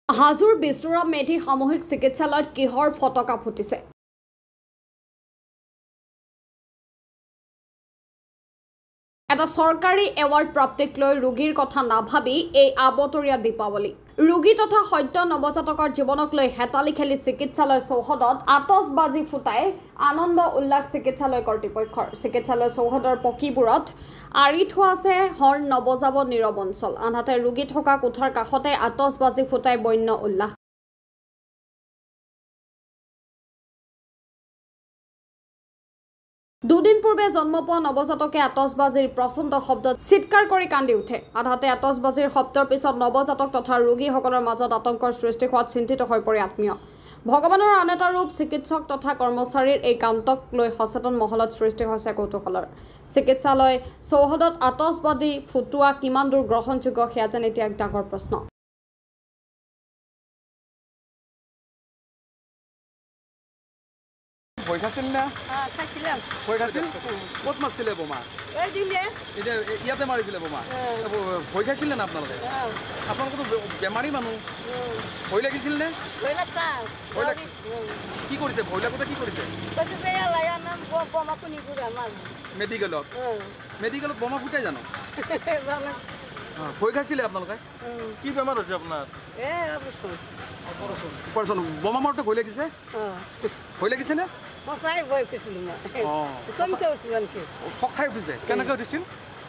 হাজোৰ বিষ্ণুৰাম মেধি সামূহিক চিকিৎসালয়ত কিহৰ ফটকা ফুটিছে এটা চৰকাৰী এৱাৰ্ড প্ৰাপ্তিক লৈ ৰোগীৰ কথা নাভাবি এই আবতৰীয়া দীপাৱলী ৰোগী তথা সত্য নৱজাতকৰ জীৱনক লৈ হেতালি খেলি চিকিৎসালয় চৌহদত আতচবাজি ফুটাই আনন্দ উল্লাস চিকিৎসালয় কৰ্তৃপক্ষৰ চিকিৎসালয় চৌহদৰ পকীবোৰত আৰি থোৱা আছে হৰ্ণ নবজাব নীৰৱ অঞ্চল আনহাতে ৰোগী থকা কোঠাৰ কাষতে আতচবাজি ফুটাই বন্য উল্লাস দুদিন পূৰ্বে জন্ম পোৱা নৱজাতকে আতচবাজিৰ প্ৰচণ্ড শব্দত চিৎকাৰ কৰি কান্দি উঠে আনহাতে আতচবাজিৰ শব্দৰ পিছত নৱজাতক তথা ৰোগীসকলৰ মাজত আতংকৰ সৃষ্টি হোৱাত চিন্তিত হৈ পৰে আত্মীয় ভগৱানৰ আন এটা ৰূপ চিকিৎসক তথা কৰ্মচাৰীৰ এই কান্তক লৈ সচেতন মহলত সৃষ্টি হৈছে কৌতুহলৰ চিকিৎসালয় চৌহদত আতচবাজি ফুটোৱা কিমান দূৰ গ্ৰহণযোগ্য সেয়া যেন এতিয়া এক ডাঙৰ প্ৰশ্ন ভয় খাইছিল না খাইছিলাম ভয় খাইছিল ক'ত মাৰিছিলে বোমা এই দিলে এতিয়া ইয়াতে মাৰিছিলে বোমা ভয় খাইছিল না আপোনালোকে আপোনালোকতো বেমাৰী মানুহ ভয় লাগিছিল নে কি কৰিছে ভয় লাগোতে কি কৰিছে মেডিকেলত মেডিকেলত বোমা ফুটাই জানো ভয় খাইছিলে আপোনালোকে কি বেমাৰ হৈছে আপোনাৰ অপাৰেশ্যন বোমা মাৰোঁতে ভয় লাগিছে ভয় লাগিছে নে সঁচাই ভয় কৰিছিলোঁ মই কমকৈ উঠিব নেকি ফক খাই উঠিছে কেনেকৈ উঠিছিল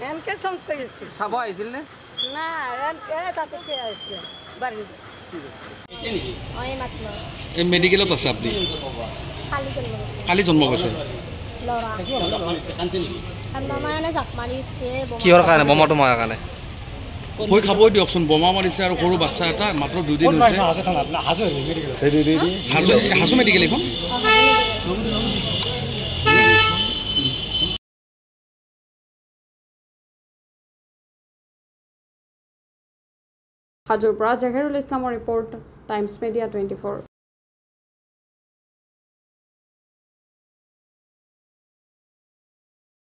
এনেকৈ চম কৰিছিল চাব আহিছিল নে নাই তাতে আহিছে বাঢ়ি এই মেডিকেলত আছে আপুনি কালি জন্ম হৈছে কিহৰ কাৰণে বোমাটো মাৰাৰ কাৰণে ভয় খাবই দিয়কচোন বোমা মাৰিছে আৰু সৰু বাচ্চা এটা মাত্ৰ 2 দিন হৈছে হাজো মেডিকেল এখন হাজোৰ পৰা জাহিৰুল ইছলামৰ ৰিপৰ্ট টাইমছ মিডিয়া 24